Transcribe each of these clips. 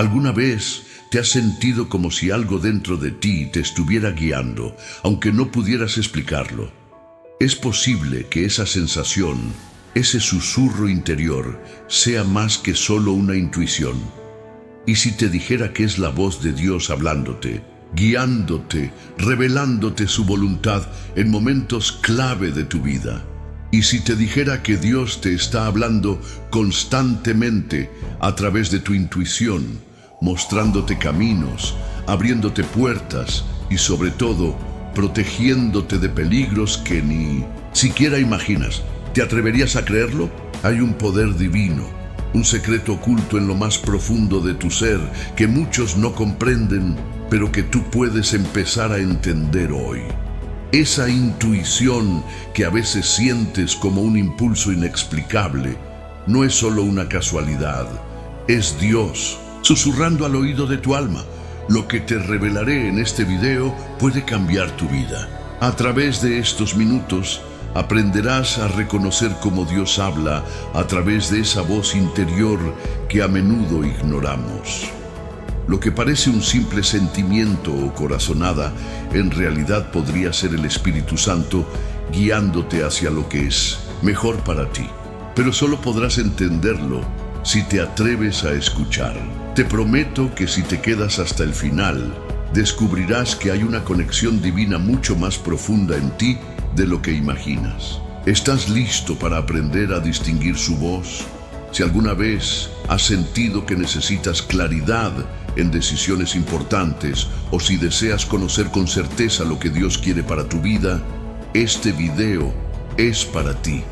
¿Alguna vez te has sentido como si algo dentro de ti te estuviera guiando, aunque no pudieras explicarlo? Es posible que esa sensación, ese susurro interior, sea más que solo una intuición. ¿Y si te dijera que es la voz de Dios hablándote, guiándote, revelándote su voluntad en momentos clave de tu vida? ¿Y si te dijera que Dios te está hablando constantemente a través de tu intuición, mostrándote caminos, abriéndote puertas y sobre todo, protegiéndote de peligros que ni siquiera imaginas? ¿Te atreverías a creerlo? Hay un poder divino, un secreto oculto en lo más profundo de tu ser que muchos no comprenden, pero que tú puedes empezar a entender hoy. Esa intuición que a veces sientes como un impulso inexplicable no es solo una casualidad, es Dios susurrando al oído de tu alma. Lo que te revelaré en este video puede cambiar tu vida. A través de estos minutos aprenderás a reconocer cómo Dios habla a través de esa voz interior que a menudo ignoramos. Lo que parece un simple sentimiento o corazonada, en realidad podría ser el Espíritu Santo guiándote hacia lo que es mejor para ti. Pero solo podrás entenderlo si te atreves a escuchar. Te prometo que si te quedas hasta el final, descubrirás que hay una conexión divina mucho más profunda en ti de lo que imaginas. ¿Estás listo para aprender a distinguir su voz? Si alguna vez has sentido que necesitas claridad en decisiones importantes o si deseas conocer con certeza lo que Dios quiere para tu vida, este video es para ti.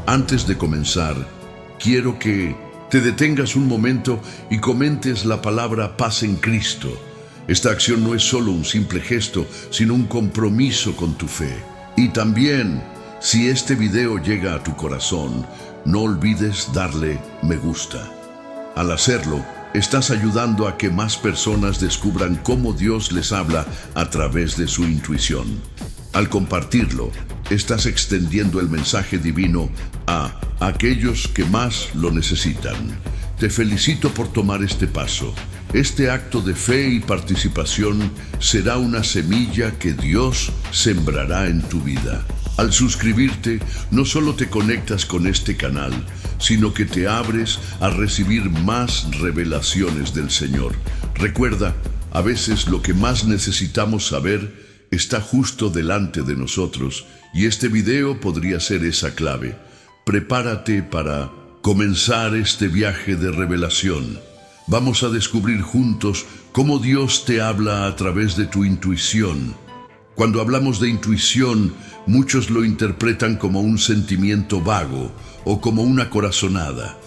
Antes de comenzar, quiero que te detengas un momento y comentes la palabra paz en Cristo. Esta acción no es solo un simple gesto, sino un compromiso con tu fe. Y también, si este video llega a tu corazón, no olvides darle me gusta. Al hacerlo, estás ayudando a que más personas descubran cómo Dios les habla a través de su intuición. Al compartirlo, estás extendiendo el mensaje divino a aquellos que más lo necesitan. Te felicito por tomar este paso. Este acto de fe y participación será una semilla que Dios sembrará en tu vida. Al suscribirte, no solo te conectas con este canal, sino que te abres a recibir más revelaciones del Señor. Recuerda, a veces lo que más necesitamos saber está justo delante de nosotros, y este video podría ser esa clave. Prepárate para comenzar este viaje de revelación. Vamos a descubrir juntos cómo Dios te habla a través de tu intuición. Cuando hablamos de intuición, muchos lo interpretan como un sentimiento vago o como una corazonada.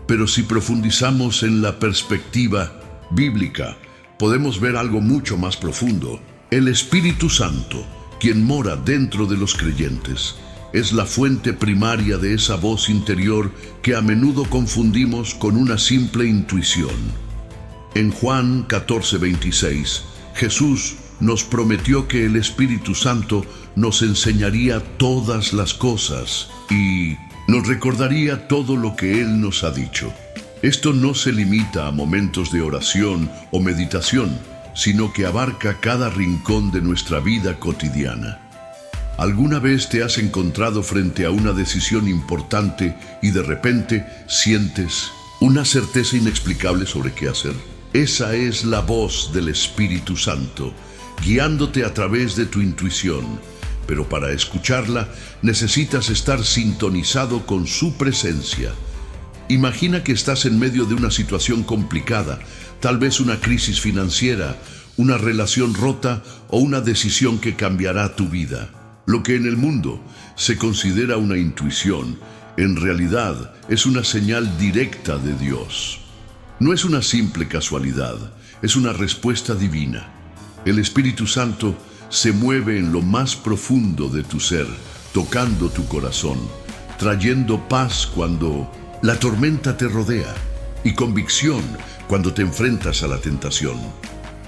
Pero si profundizamos en la perspectiva bíblica, podemos ver algo mucho más profundo. El Espíritu Santo, quien mora dentro de los creyentes, es la fuente primaria de esa voz interior que a menudo confundimos con una simple intuición. En Juan 14:26, Jesús nos prometió que el Espíritu Santo nos enseñaría todas las cosas y nos recordaría todo lo que Él nos ha dicho. Esto no se limita a momentos de oración o meditación, sino que abarca cada rincón de nuestra vida cotidiana. ¿Alguna vez te has encontrado frente a una decisión importante y de repente sientes una certeza inexplicable sobre qué hacer? Esa es la voz del Espíritu Santo, guiándote a través de tu intuición. Pero para escucharla, necesitas estar sintonizado con su presencia. Imagina que estás en medio de una situación complicada, tal vez una crisis financiera, una relación rota o una decisión que cambiará tu vida. Lo que en el mundo se considera una intuición, en realidad es una señal directa de Dios. No es una simple casualidad, es una respuesta divina. El Espíritu Santo se mueve en lo más profundo de tu ser, tocando tu corazón, trayendo paz cuando la tormenta te rodea y convicción cuando te enfrentas a la tentación.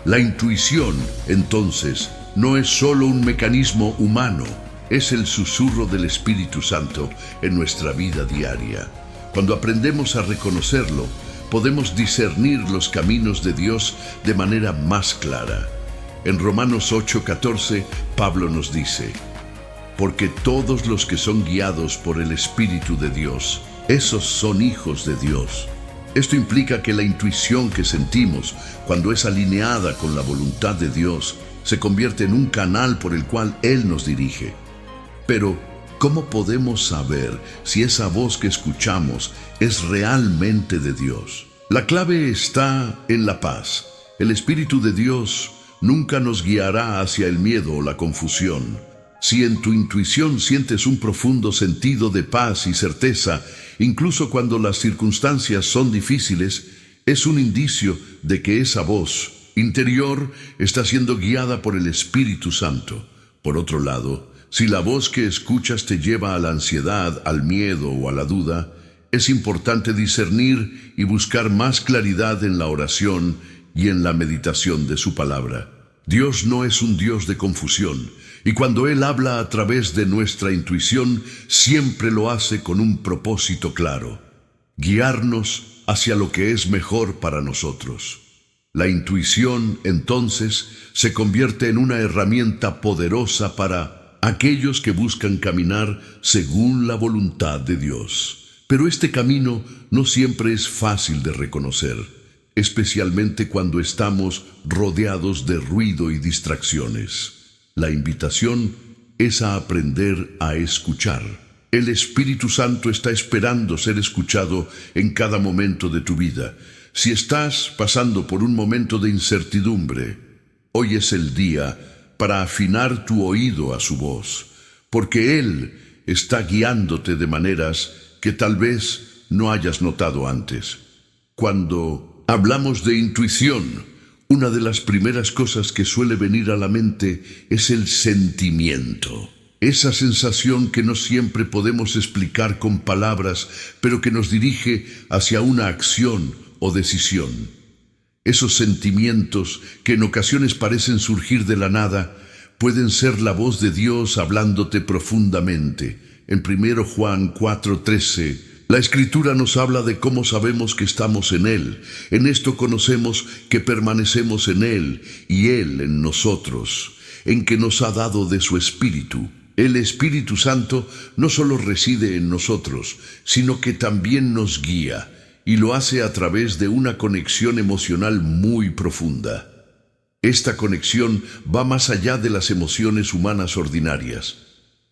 La intuición, entonces, no es solo un mecanismo humano, es el susurro del Espíritu Santo en nuestra vida diaria. Cuando aprendemos a reconocerlo, podemos discernir los caminos de Dios de manera más clara. En Romanos 8:14, Pablo nos dice: porque todos los que son guiados por el Espíritu de Dios, esos son hijos de Dios. Esto implica que la intuición que sentimos, cuando es alineada con la voluntad de Dios, se convierte en un canal por el cual Él nos dirige. Pero, ¿cómo podemos saber si esa voz que escuchamos es realmente de Dios? La clave está en la paz. El Espíritu de Dios nunca nos guiará hacia el miedo o la confusión. Si en tu intuición sientes un profundo sentido de paz y certeza, incluso cuando las circunstancias son difíciles, es un indicio de que esa voz interior está siendo guiada por el Espíritu Santo. Por otro lado, si la voz que escuchas te lleva a la ansiedad, al miedo o a la duda, es importante discernir y buscar más claridad en la oración y en la meditación de su palabra. Dios no es un Dios de confusión, y cuando Él habla a través de nuestra intuición, siempre lo hace con un propósito claro: guiarnos hacia lo que es mejor para nosotros. La intuición, entonces, se convierte en una herramienta poderosa para aquellos que buscan caminar según la voluntad de Dios. Pero este camino no siempre es fácil de reconocer, especialmente cuando estamos rodeados de ruido y distracciones. La invitación es a aprender a escuchar. El Espíritu Santo está esperando ser escuchado en cada momento de tu vida. Si estás pasando por un momento de incertidumbre, hoy es el día para afinar tu oído a su voz, porque Él está guiándote de maneras que tal vez no hayas notado antes. Cuando hablamos de intuición, una de las primeras cosas que suele venir a la mente es el sentimiento. Esa sensación que no siempre podemos explicar con palabras, pero que nos dirige hacia una acción o decisión. Esos sentimientos que en ocasiones parecen surgir de la nada, pueden ser la voz de Dios hablándote profundamente. En 1 Juan 4:13, la Escritura nos habla de cómo sabemos que estamos en Él. En esto conocemos que permanecemos en Él y Él en nosotros, en que nos ha dado de su Espíritu. El Espíritu Santo no solo reside en nosotros, sino que también nos guía, y lo hace a través de una conexión emocional muy profunda. Esta conexión va más allá de las emociones humanas ordinarias.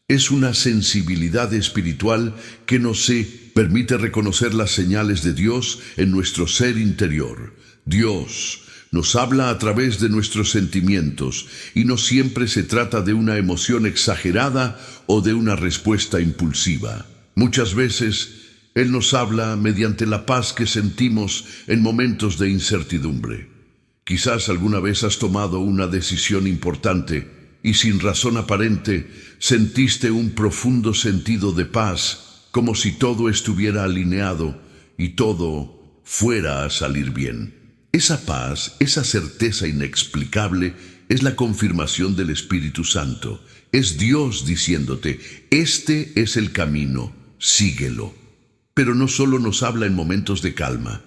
Es una sensibilidad espiritual que nos permite reconocer las señales de Dios en nuestro ser interior. Dios nos habla a través de nuestros sentimientos, y no siempre se trata de una emoción exagerada o de una respuesta impulsiva. Muchas veces Él nos habla mediante la paz que sentimos en momentos de incertidumbre. Quizás alguna vez has tomado una decisión importante y sin razón aparente sentiste un profundo sentido de paz, como si todo estuviera alineado y todo fuera a salir bien. Esa paz, esa certeza inexplicable, es la confirmación del Espíritu Santo. Es Dios diciéndote: este es el camino, síguelo. Pero no solo nos habla en momentos de calma.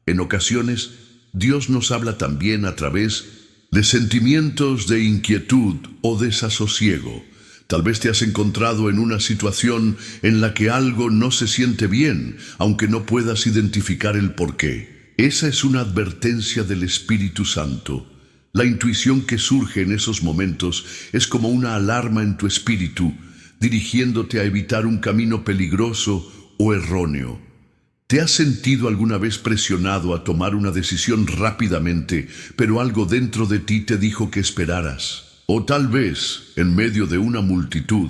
En ocasiones, Dios nos habla también a través de sentimientos de inquietud o desasosiego. Tal vez te has encontrado en una situación en la que algo no se siente bien, aunque no puedas identificar el porqué. Esa es una advertencia del Espíritu Santo. La intuición que surge en esos momentos es como una alarma en tu espíritu, dirigiéndote a evitar un camino peligroso o erróneo. ¿Te has sentido alguna vez presionado a tomar una decisión rápidamente, pero algo dentro de ti te dijo que esperaras? O tal vez, en medio de una multitud,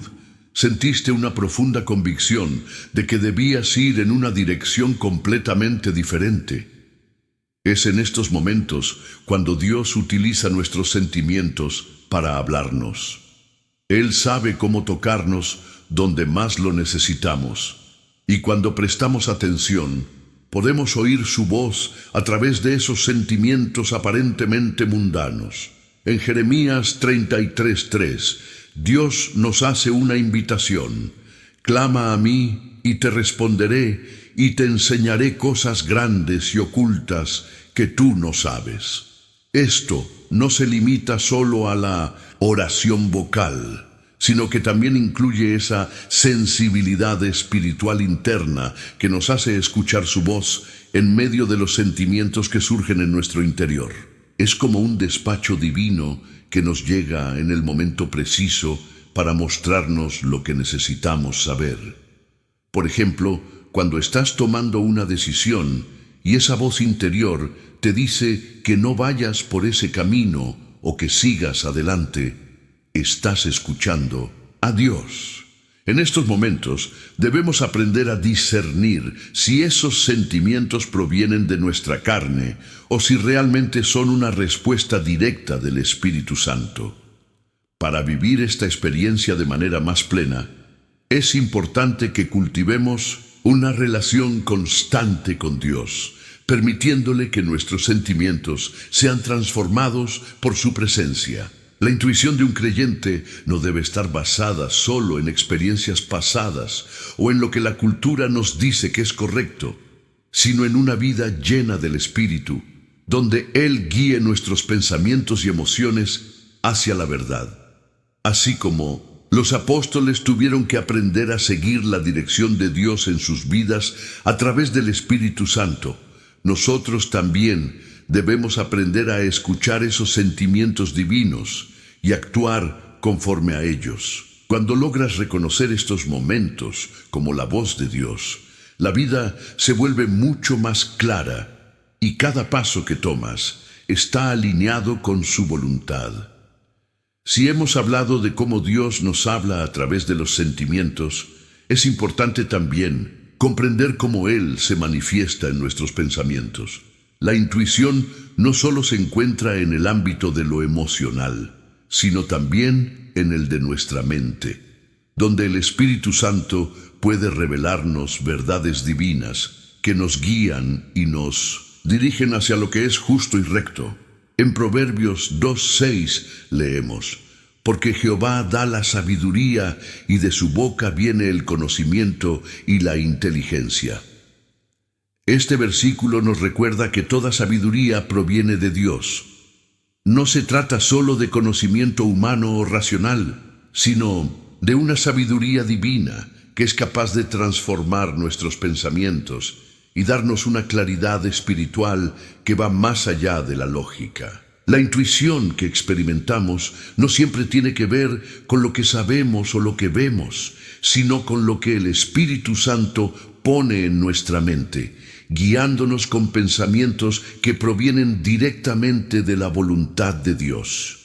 sentiste una profunda convicción de que debías ir en una dirección completamente diferente. Es en estos momentos cuando Dios utiliza nuestros sentimientos para hablarnos. Él sabe cómo tocarnos donde más lo necesitamos. Y cuando prestamos atención, podemos oír su voz a través de esos sentimientos aparentemente mundanos. En Jeremías 33:3, Dios nos hace una invitación: clama a mí y te responderé, y te enseñaré cosas grandes y ocultas que tú no sabes. Esto no se limita solo a la oración vocal, sino que también incluye esa sensibilidad espiritual interna que nos hace escuchar su voz en medio de los sentimientos que surgen en nuestro interior. Es como un despacho divino que nos llega en el momento preciso para mostrarnos lo que necesitamos saber. Por ejemplo, cuando estás tomando una decisión y esa voz interior te dice que no vayas por ese camino o que sigas adelante, estás escuchando a Dios. En estos momentos debemos aprender a discernir si esos sentimientos provienen de nuestra carne o si realmente son una respuesta directa del Espíritu Santo. Para vivir esta experiencia de manera más plena, es importante que cultivemos una relación constante con Dios, permitiéndole que nuestros sentimientos sean transformados por su presencia. La intuición de un creyente no debe estar basada solo en experiencias pasadas o en lo que la cultura nos dice que es correcto, sino en una vida llena del Espíritu, donde Él guíe nuestros pensamientos y emociones hacia la verdad. Así como los apóstoles tuvieron que aprender a seguir la dirección de Dios en sus vidas a través del Espíritu Santo, nosotros también debemos aprender a escuchar esos sentimientos divinos y actuar conforme a ellos. Cuando logras reconocer estos momentos como la voz de Dios, la vida se vuelve mucho más clara y cada paso que tomas está alineado con su voluntad. Si hemos hablado de cómo Dios nos habla a través de los sentimientos, es importante también comprender cómo Él se manifiesta en nuestros pensamientos. La intuición no solo se encuentra en el ámbito de lo emocional, sino también en el de nuestra mente, donde el Espíritu Santo puede revelarnos verdades divinas que nos guían y nos dirigen hacia lo que es justo y recto. En Proverbios 2:6 leemos: porque Jehová da la sabiduría y de su boca viene el conocimiento y la inteligencia. Este versículo nos recuerda que toda sabiduría proviene de Dios. No se trata solo de conocimiento humano o racional, sino de una sabiduría divina que es capaz de transformar nuestros pensamientos y darnos una claridad espiritual que va más allá de la lógica. La intuición que experimentamos no siempre tiene que ver con lo que sabemos o lo que vemos, sino con lo que el Espíritu Santo pone en nuestra mente, guiándonos con pensamientos que provienen directamente de la voluntad de Dios.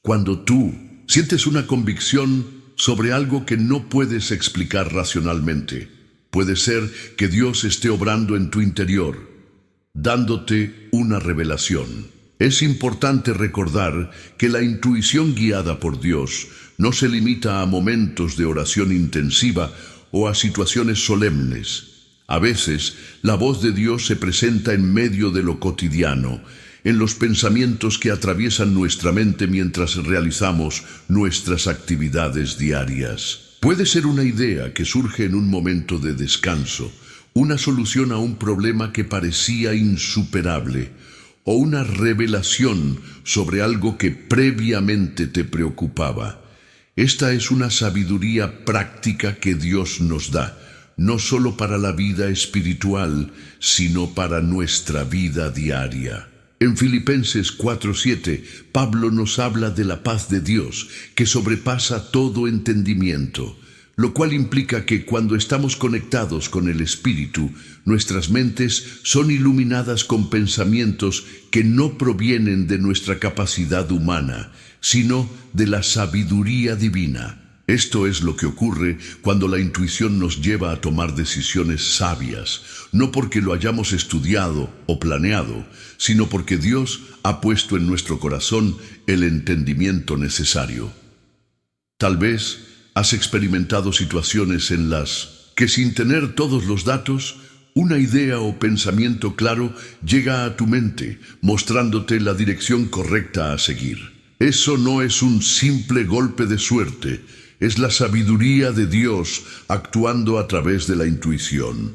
Cuando tú sientes una convicción sobre algo que no puedes explicar racionalmente, puede ser que Dios esté obrando en tu interior, dándote una revelación. Es importante recordar que la intuición guiada por Dios no se limita a momentos de oración intensiva o a situaciones solemnes. A veces, la voz de Dios se presenta en medio de lo cotidiano, en los pensamientos que atraviesan nuestra mente mientras realizamos nuestras actividades diarias. Puede ser una idea que surge en un momento de descanso, una solución a un problema que parecía insuperable, o una revelación sobre algo que previamente te preocupaba. Esta es una sabiduría práctica que Dios nos da, no solo para la vida espiritual, sino para nuestra vida diaria. En Filipenses 4:7, Pablo nos habla de la paz de Dios, que sobrepasa todo entendimiento, lo cual implica que cuando estamos conectados con el Espíritu, nuestras mentes son iluminadas con pensamientos que no provienen de nuestra capacidad humana, sino de la sabiduría divina. Esto es lo que ocurre cuando la intuición nos lleva a tomar decisiones sabias, no porque lo hayamos estudiado o planeado, sino porque Dios ha puesto en nuestro corazón el entendimiento necesario. Tal vez has experimentado situaciones en las que, sin tener todos los datos, una idea o pensamiento claro llega a tu mente, mostrándote la dirección correcta a seguir. Eso no es un simple golpe de suerte, es la sabiduría de Dios actuando a través de la intuición.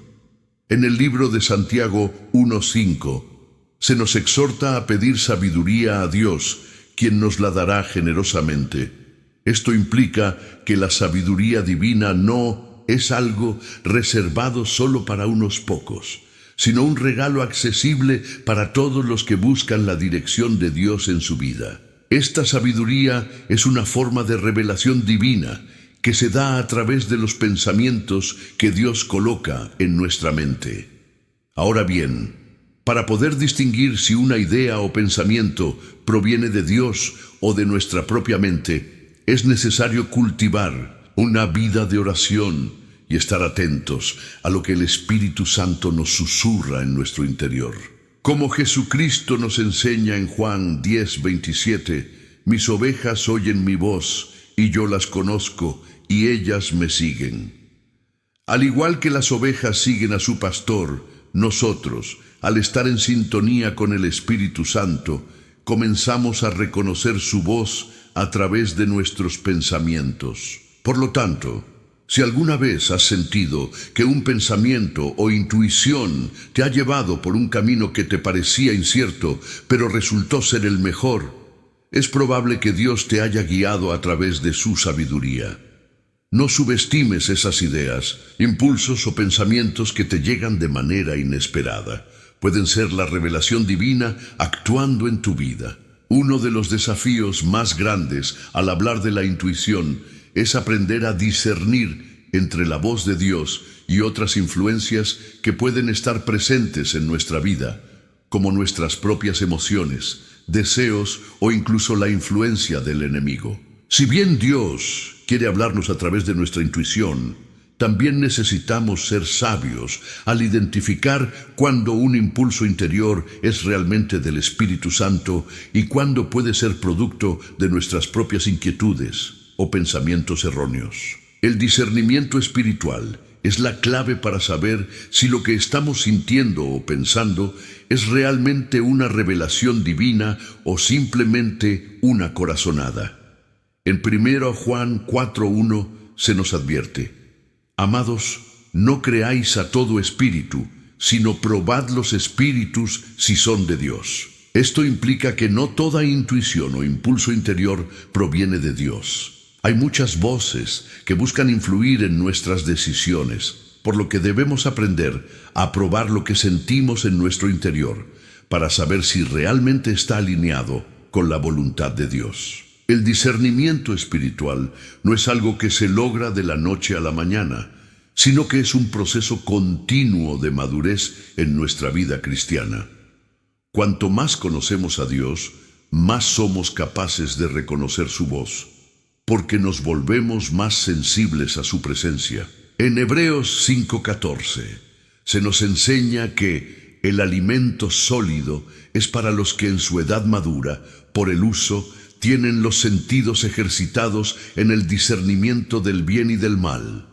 En el libro de Santiago 1:5 se nos exhorta a pedir sabiduría a Dios, quien nos la dará generosamente. Esto implica que la sabiduría divina no es algo reservado solo para unos pocos, sino un regalo accesible para todos los que buscan la dirección de Dios en su vida. Esta sabiduría es una forma de revelación divina que se da a través de los pensamientos que Dios coloca en nuestra mente. Ahora bien, para poder distinguir si una idea o pensamiento proviene de Dios o de nuestra propia mente, es necesario cultivar una vida de oración y estar atentos a lo que el Espíritu Santo nos susurra en nuestro interior. Como Jesucristo nos enseña en Juan 10:27, mis ovejas oyen mi voz y yo las conozco y ellas me siguen. Al igual que las ovejas siguen a su pastor, nosotros, al estar en sintonía con el Espíritu Santo, comenzamos a reconocer su voz a través de nuestros pensamientos. Por lo tanto, si alguna vez has sentido que un pensamiento o intuición te ha llevado por un camino que te parecía incierto, pero resultó ser el mejor, es probable que Dios te haya guiado a través de su sabiduría. No subestimes esas ideas, impulsos o pensamientos que te llegan de manera inesperada. Pueden ser la revelación divina actuando en tu vida. Uno de los desafíos más grandes al hablar de la intuición es aprender a discernir entre la voz de Dios y otras influencias que pueden estar presentes en nuestra vida, como nuestras propias emociones, deseos o incluso la influencia del enemigo. Si bien Dios quiere hablarnos a través de nuestra intuición, también necesitamos ser sabios al identificar cuándo un impulso interior es realmente del Espíritu Santo y cuándo puede ser producto de nuestras propias inquietudes o pensamientos erróneos. El discernimiento espiritual es la clave para saber si lo que estamos sintiendo o pensando es realmente una revelación divina o simplemente una corazonada. En 1 Juan 4:1 se nos advierte: amados, no creáis a todo espíritu, sino probad los espíritus si son de Dios. Esto implica que no toda intuición o impulso interior proviene de Dios. Hay muchas voces que buscan influir en nuestras decisiones, por lo que debemos aprender a probar lo que sentimos en nuestro interior para saber si realmente está alineado con la voluntad de Dios. El discernimiento espiritual no es algo que se logra de la noche a la mañana, sino que es un proceso continuo de madurez en nuestra vida cristiana. Cuanto más conocemos a Dios, más somos capaces de reconocer su voz, porque nos volvemos más sensibles a su presencia. En Hebreos 5:14 se nos enseña que el alimento sólido es para los que en su edad madura, por el uso, tienen los sentidos ejercitados en el discernimiento del bien y del mal.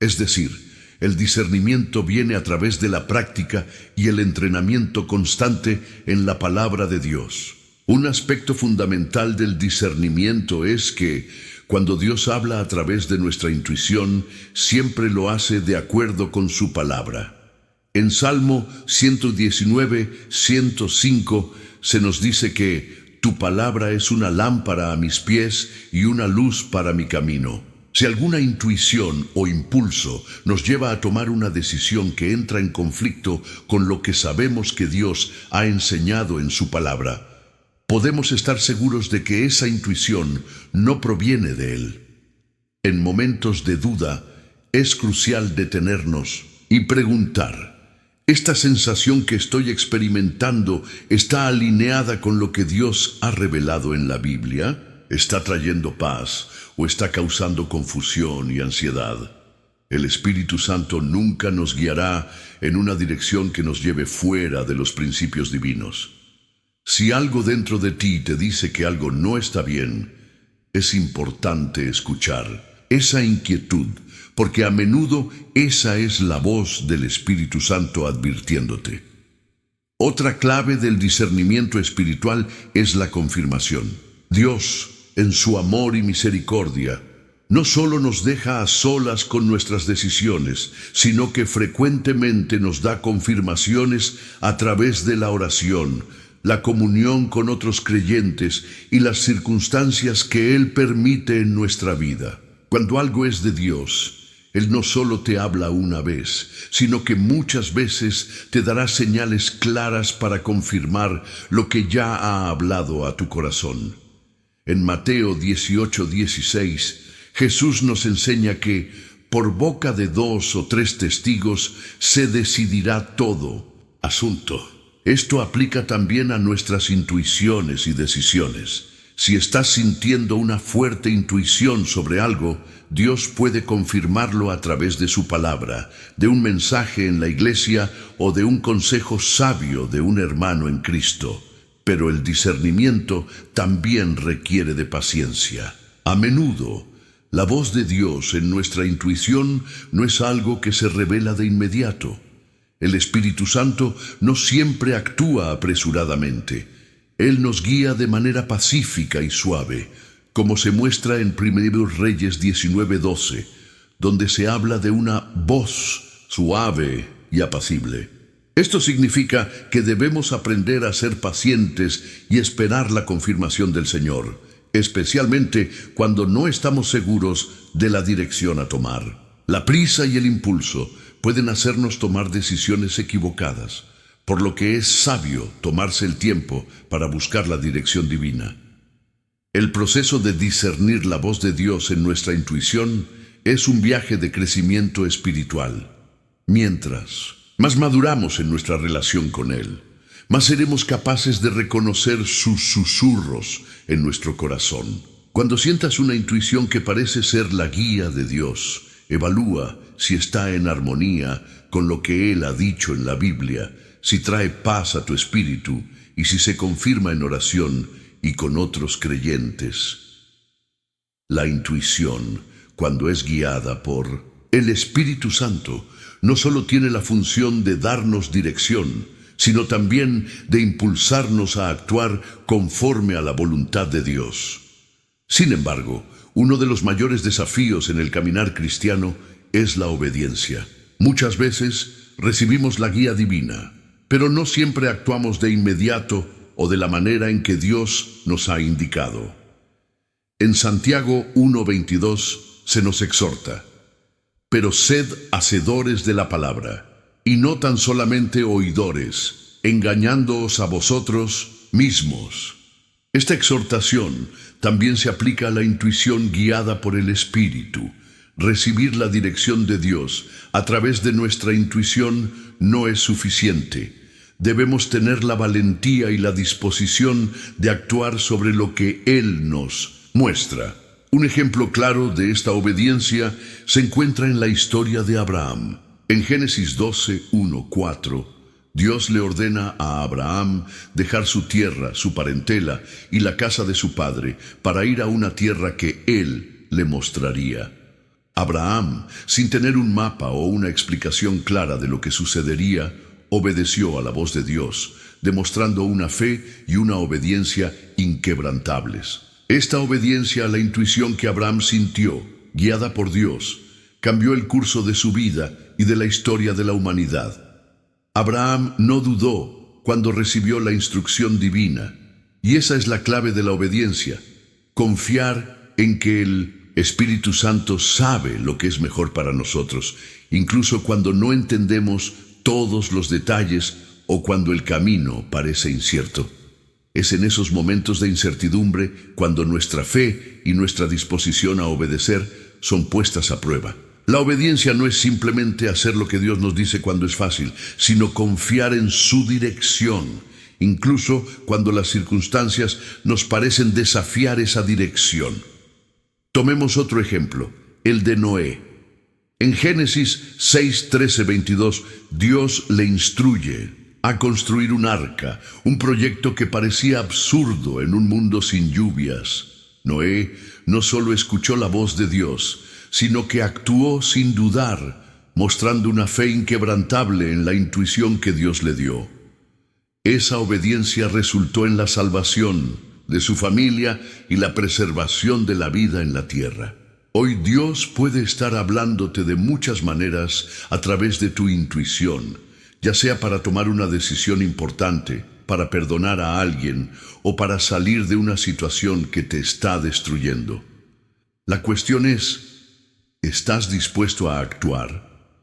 Es decir, el discernimiento viene a través de la práctica y el entrenamiento constante en la palabra de Dios. Un aspecto fundamental del discernimiento es que, cuando Dios habla a través de nuestra intuición, siempre lo hace de acuerdo con su palabra. En Salmo 119:105 se nos dice que tu palabra es una lámpara a mis pies y una luz para mi camino. Si alguna intuición o impulso nos lleva a tomar una decisión que entra en conflicto con lo que sabemos que Dios ha enseñado en su palabra, podemos estar seguros de que esa intuición no proviene de Él. En momentos de duda, es crucial detenernos y preguntar: ¿esta sensación que estoy experimentando está alineada con lo que Dios ha revelado en la Biblia? ¿Está trayendo paz o está causando confusión y ansiedad? El Espíritu Santo nunca nos guiará en una dirección que nos lleve fuera de los principios divinos. Si algo dentro de ti te dice que algo no está bien, es importante escuchar esa inquietud, porque a menudo esa es la voz del Espíritu Santo advirtiéndote. Otra clave del discernimiento espiritual es la confirmación. Dios, en su amor y misericordia, no solo nos deja a solas con nuestras decisiones, sino que frecuentemente nos da confirmaciones a través de la oración, la comunión con otros creyentes y las circunstancias que Él permite en nuestra vida. Cuando algo es de Dios, Él no solo te habla una vez, sino que muchas veces te dará señales claras para confirmar lo que ya ha hablado a tu corazón. En Mateo 18:16, Jesús nos enseña que por boca de 2 o 3 testigos se decidirá todo asunto. Esto aplica también a nuestras intuiciones y decisiones. Si estás sintiendo una fuerte intuición sobre algo, Dios puede confirmarlo a través de su palabra, de un mensaje en la iglesia o de un consejo sabio de un hermano en Cristo. Pero el discernimiento también requiere de paciencia. A menudo, la voz de Dios en nuestra intuición no es algo que se revela de inmediato. El Espíritu Santo no siempre actúa apresuradamente. Él nos guía de manera pacífica y suave, como se muestra en 1 Reyes 19:12, donde se habla de una voz suave y apacible. Esto significa que debemos aprender a ser pacientes y esperar la confirmación del Señor, especialmente cuando no estamos seguros de la dirección a tomar. La prisa y el impulso pueden hacernos tomar decisiones equivocadas, por lo que es sabio tomarse el tiempo para buscar la dirección divina. El proceso de discernir la voz de Dios en nuestra intuición es un viaje de crecimiento espiritual. Mientras más maduramos en nuestra relación con Él, más seremos capaces de reconocer sus susurros en nuestro corazón. Cuando sientas una intuición que parece ser la guía de Dios, evalúa si está en armonía con lo que Él ha dicho en la Biblia, si trae paz a tu espíritu y si se confirma en oración y con otros creyentes. La intuición, cuando es guiada por el Espíritu Santo, no solo tiene la función de darnos dirección, sino también de impulsarnos a actuar conforme a la voluntad de Dios. Sin embargo, uno de los mayores desafíos en el caminar cristiano es la obediencia. Muchas veces recibimos la guía divina, pero no siempre actuamos de inmediato o de la manera en que Dios nos ha indicado. En Santiago 1:22 se nos exhorta: pero sed hacedores de la palabra, y no tan solamente oidores, engañándoos a vosotros mismos. Esta exhortación también se aplica a la intuición guiada por el Espíritu. Recibir la dirección de Dios a través de nuestra intuición no es suficiente. Debemos tener la valentía y la disposición de actuar sobre lo que Él nos muestra. Un ejemplo claro de esta obediencia se encuentra en la historia de Abraham. En Génesis 12:1-4, Dios le ordena a Abraham dejar su tierra, su parentela y la casa de su padre para ir a una tierra que Él le mostraría. Abraham, sin tener un mapa o una explicación clara de lo que sucedería, obedeció a la voz de Dios, demostrando una fe y una obediencia inquebrantables. Esta obediencia a la intuición que Abraham sintió, guiada por Dios, cambió el curso de su vida y de la historia de la humanidad. Abraham no dudó cuando recibió la instrucción divina, y esa es la clave de la obediencia: confiar en que el Espíritu Santo sabe lo que es mejor para nosotros, incluso cuando no entendemos todos los detalles o cuando el camino parece incierto. Es en esos momentos de incertidumbre cuando nuestra fe y nuestra disposición a obedecer son puestas a prueba. La obediencia no es simplemente hacer lo que Dios nos dice cuando es fácil, sino confiar en su dirección, incluso cuando las circunstancias nos parecen desafiar esa dirección. Tomemos otro ejemplo, el de Noé. En Génesis 6:13-22, Dios le instruye a construir un arca, un proyecto que parecía absurdo en un mundo sin lluvias. Noé no solo escuchó la voz de Dios, sino que actuó sin dudar, mostrando una fe inquebrantable en la intuición que Dios le dio. Esa obediencia resultó en la salvación de su familia y la preservación de la vida en la tierra. Hoy Dios puede estar hablándote de muchas maneras a través de tu intuición, ya sea para tomar una decisión importante, para perdonar a alguien o para salir de una situación que te está destruyendo. La cuestión es, ¿estás dispuesto a actuar?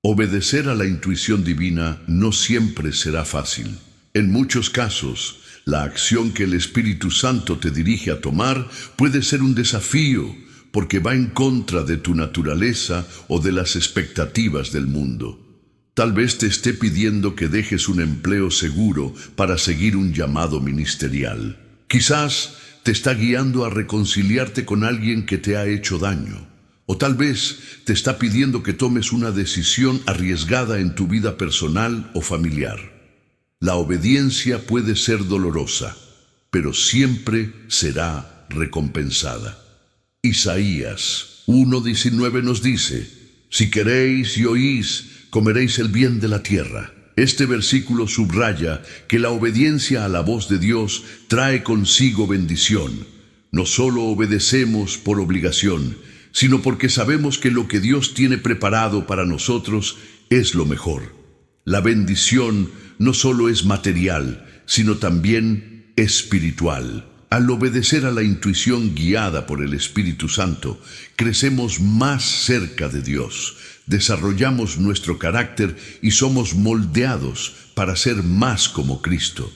Obedecer a la intuición divina no siempre será fácil. En muchos casos, la acción que el Espíritu Santo te dirige a tomar puede ser un desafío, porque va en contra de tu naturaleza o de las expectativas del mundo. Tal vez te esté pidiendo que dejes un empleo seguro para seguir un llamado ministerial. Quizás te está guiando a reconciliarte con alguien que te ha hecho daño. O tal vez te está pidiendo que tomes una decisión arriesgada en tu vida personal o familiar. La obediencia puede ser dolorosa, pero siempre será recompensada. Isaías 1:19 nos dice: si queréis y oís, comeréis el bien de la tierra. Este versículo subraya que la obediencia a la voz de Dios trae consigo bendición. No solo obedecemos por obligación, sino porque sabemos que lo que Dios tiene preparado para nosotros es lo mejor. La bendición no solo es material, sino también espiritual. Al obedecer a la intuición guiada por el Espíritu Santo, crecemos más cerca de Dios, desarrollamos nuestro carácter y somos moldeados para ser más como Cristo.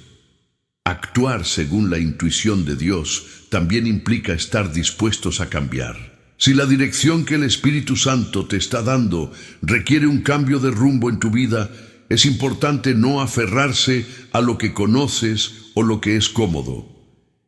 Actuar según la intuición de Dios también implica estar dispuestos a cambiar. Si la dirección que el Espíritu Santo te está dando requiere un cambio de rumbo en tu vida, es importante no aferrarse a lo que conoces o lo que es cómodo.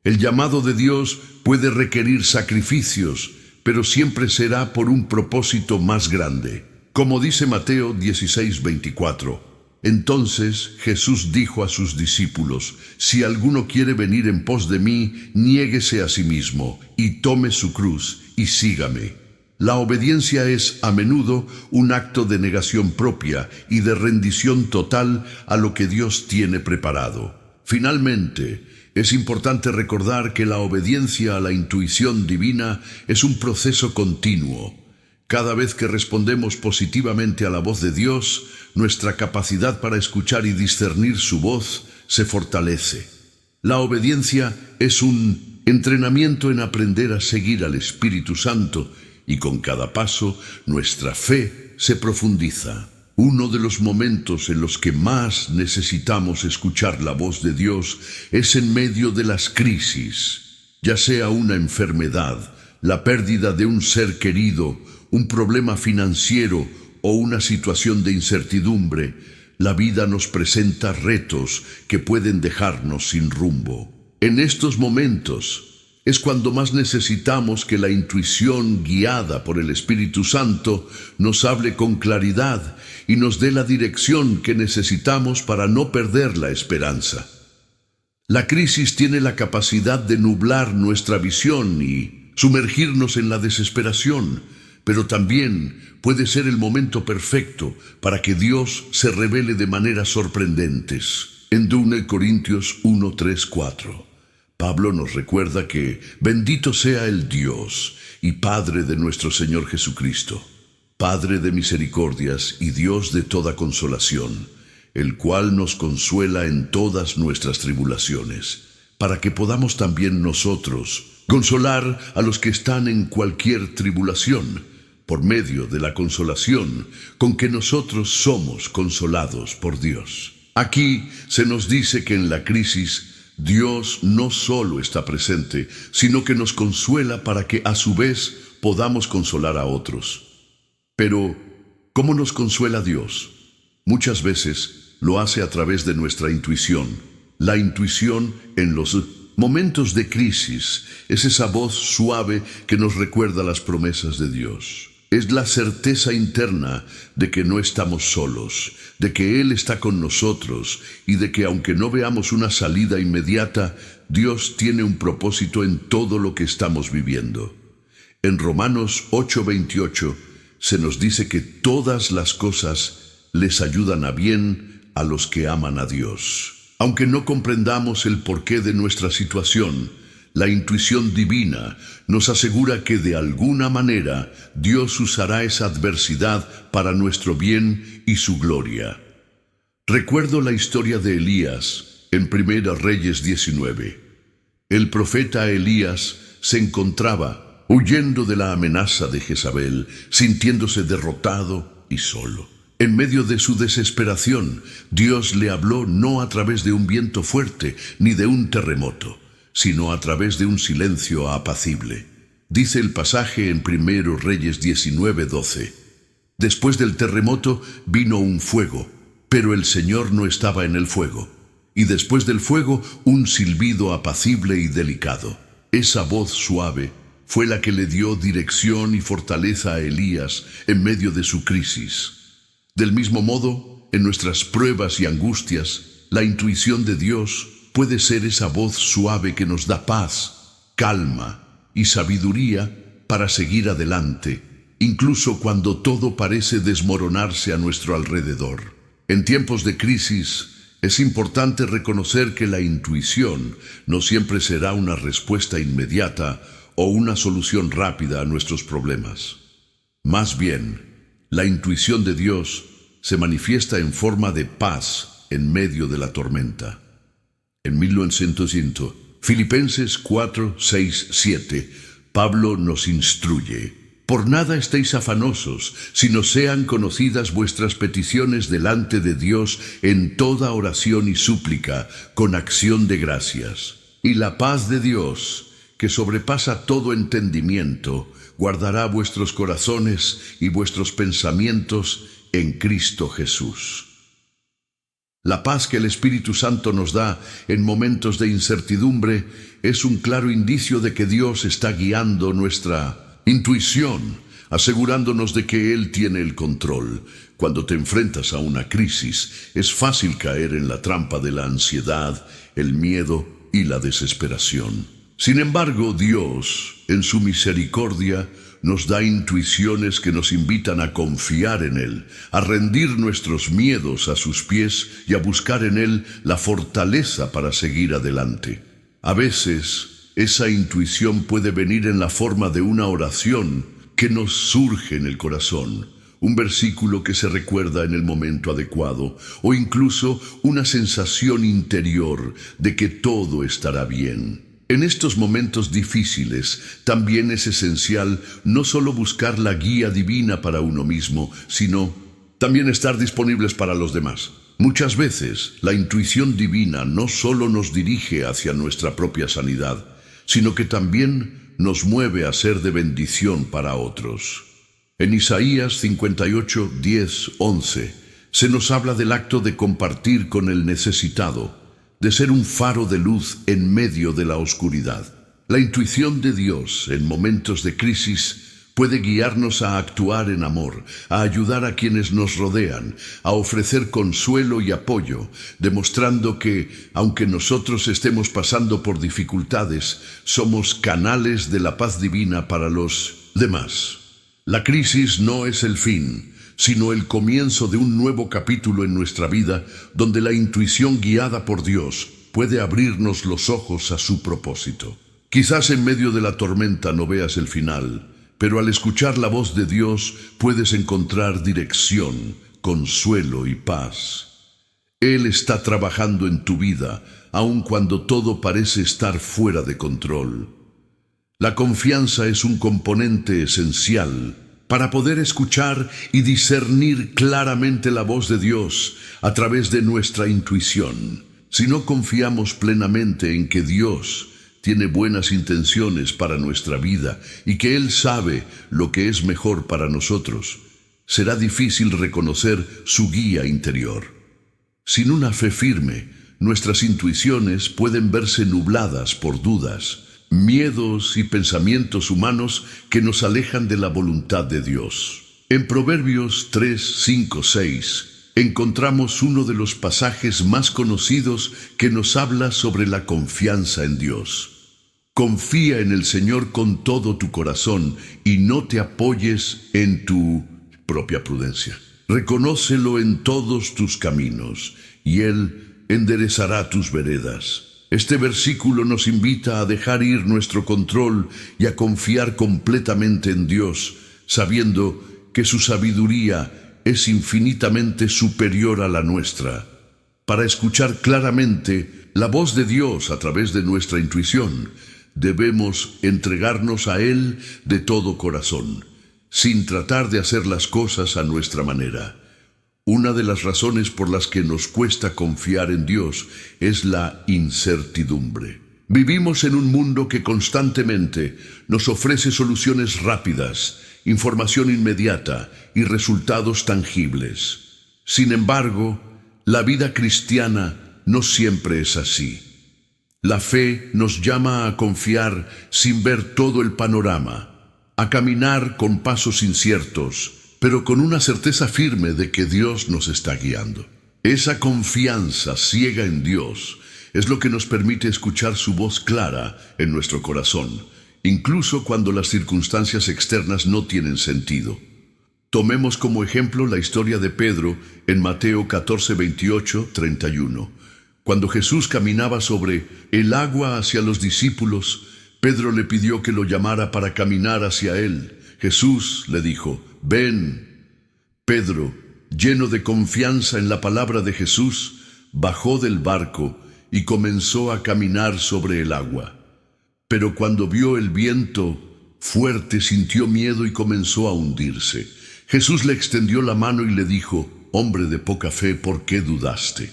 El llamado de Dios puede requerir sacrificios, pero siempre será por un propósito más grande. Como dice Mateo 16:24, entonces Jesús dijo a sus discípulos: si alguno quiere venir en pos de mí, niéguese a sí mismo y tome su cruz y sígame. La obediencia es a menudo un acto de negación propia y de rendición total a lo que Dios tiene preparado. Finalmente, es importante recordar que la obediencia a la intuición divina es un proceso continuo. Cada vez que respondemos positivamente a la voz de Dios, nuestra capacidad para escuchar y discernir su voz se fortalece. La obediencia es un entrenamiento en aprender a seguir al Espíritu Santo y con cada paso nuestra fe se profundiza. Uno de los momentos en los que más necesitamos escuchar la voz de Dios es en medio de las crisis, ya sea una enfermedad, la pérdida de un ser querido, un problema financiero o una situación de incertidumbre. La vida nos presenta retos que pueden dejarnos sin rumbo. En estos momentos es cuando más necesitamos que la intuición guiada por el Espíritu Santo nos hable con claridad y nos dé la dirección que necesitamos para no perder la esperanza. La crisis tiene la capacidad de nublar nuestra visión y sumergirnos en la desesperación, pero también puede ser el momento perfecto para que Dios se revele de maneras sorprendentes. En 2 Corintios 1:3-4. Pablo nos recuerda que bendito sea el Dios y Padre de nuestro Señor Jesucristo, Padre de misericordias y Dios de toda consolación, el cual nos consuela en todas nuestras tribulaciones, para que podamos también nosotros consolar a los que están en cualquier tribulación, por medio de la consolación con que nosotros somos consolados por Dios. Aquí se nos dice que en la crisis Dios no solo está presente, sino que nos consuela para que a su vez podamos consolar a otros. Pero, ¿cómo nos consuela Dios? Muchas veces lo hace a través de nuestra intuición. La intuición en los momentos de crisis es esa voz suave que nos recuerda las promesas de Dios. Es la certeza interna de que no estamos solos, de que Él está con nosotros y de que aunque no veamos una salida inmediata, Dios tiene un propósito en todo lo que estamos viviendo. En Romanos 8:28 se nos dice que todas las cosas les ayudan a bien a los que aman a Dios. Aunque no comprendamos el porqué de nuestra situación, La intuición divina nos asegura que de alguna manera Dios usará esa adversidad para nuestro bien y su gloria. Recuerdo la historia de Elías en 1 Reyes 19. El profeta Elías se encontraba huyendo de la amenaza de Jezabel, sintiéndose derrotado y solo. En medio de su desesperación, Dios le habló no a través de un viento fuerte ni de un terremoto, sino a través de un silencio apacible. Dice el pasaje en 1 Reyes 19:12. Después del terremoto vino un fuego, pero el Señor no estaba en el fuego. Y después del fuego, un silbido apacible y delicado. Esa voz suave fue la que le dio dirección y fortaleza a Elías en medio de su crisis. Del mismo modo, en nuestras pruebas y angustias, la intuición de Dios puede ser esa voz suave que nos da paz, calma y sabiduría para seguir adelante, incluso cuando todo parece desmoronarse a nuestro alrededor. En tiempos de crisis, es importante reconocer que la intuición no siempre será una respuesta inmediata o una solución rápida a nuestros problemas. Más bien, la intuición de Dios se manifiesta en forma de paz en medio de la tormenta. En 1900, Filipenses 4, 6, 7, Pablo nos instruye: por nada estéis afanosos, sino sean conocidas vuestras peticiones delante de Dios en toda oración y súplica, con acción de gracias. Y la paz de Dios, que sobrepasa todo entendimiento, guardará vuestros corazones y vuestros pensamientos en Cristo Jesús. La paz que el Espíritu Santo nos da en momentos de incertidumbre es un claro indicio de que Dios está guiando nuestra intuición, asegurándonos de que Él tiene el control. Cuando te enfrentas a una crisis, es fácil caer en la trampa de la ansiedad, el miedo y la desesperación. Sin embargo, Dios, en su misericordia, nos da intuiciones que nos invitan a confiar en Él, a rendir nuestros miedos a sus pies y a buscar en Él la fortaleza para seguir adelante. A veces, esa intuición puede venir en la forma de una oración que nos surge en el corazón, un versículo que se recuerda en el momento adecuado, o incluso una sensación interior de que todo estará bien. En estos momentos difíciles, también es esencial no solo buscar la guía divina para uno mismo, sino también estar disponibles para los demás. Muchas veces, la intuición divina no solo nos dirige hacia nuestra propia sanidad, sino que también nos mueve a ser de bendición para otros. En Isaías 58, 10, 11, se nos habla del acto de compartir con el necesitado, de ser un faro de luz en medio de la oscuridad. La intuición de Dios en momentos de crisis puede guiarnos a actuar en amor, a ayudar a quienes nos rodean, a ofrecer consuelo y apoyo, demostrando que, aunque nosotros estemos pasando por dificultades, somos canales de la paz divina para los demás. La crisis no es el fin, sino el comienzo de un nuevo capítulo en nuestra vida, donde la intuición guiada por Dios puede abrirnos los ojos a su propósito. Quizás en medio de la tormenta no veas el final, pero al escuchar la voz de Dios puedes encontrar dirección, consuelo y paz. Él está trabajando en tu vida, aun cuando todo parece estar fuera de control. La confianza es un componente esencial para poder escuchar y discernir claramente la voz de Dios a través de nuestra intuición. Si no confiamos plenamente en que Dios tiene buenas intenciones para nuestra vida y que Él sabe lo que es mejor para nosotros, será difícil reconocer su guía interior. Sin una fe firme, nuestras intuiciones pueden verse nubladas por dudas, miedos y pensamientos humanos que nos alejan de la voluntad de Dios. En Proverbios 3, 5, 6 encontramos uno de los pasajes más conocidos que nos habla sobre la confianza en Dios. Confía en el Señor con todo tu corazón y no te apoyes en tu propia prudencia. Reconócelo en todos tus caminos y Él enderezará tus veredas. Este versículo nos invita a dejar ir nuestro control y a confiar completamente en Dios, sabiendo que su sabiduría es infinitamente superior a la nuestra. Para escuchar claramente la voz de Dios a través de nuestra intuición, debemos entregarnos a Él de todo corazón, sin tratar de hacer las cosas a nuestra manera. Una de las razones por las que nos cuesta confiar en Dios es la incertidumbre. Vivimos en un mundo que constantemente nos ofrece soluciones rápidas, información inmediata y resultados tangibles. Sin embargo, la vida cristiana no siempre es así. La fe nos llama a confiar sin ver todo el panorama, a caminar con pasos inciertos, pero con una certeza firme de que Dios nos está guiando. Esa confianza ciega en Dios es lo que nos permite escuchar su voz clara en nuestro corazón, incluso cuando las circunstancias externas no tienen sentido. Tomemos como ejemplo la historia de Pedro en Mateo 14, 28, 31. Cuando Jesús caminaba sobre el agua hacia los discípulos, Pedro le pidió que lo llamara para caminar hacia él. Jesús le dijo: «Ven». Pedro, lleno de confianza en la palabra de Jesús, bajó del barco y comenzó a caminar sobre el agua. Pero cuando vio el viento fuerte, sintió miedo y comenzó a hundirse. Jesús le extendió la mano y le dijo: «Hombre de poca fe, ¿por qué dudaste?».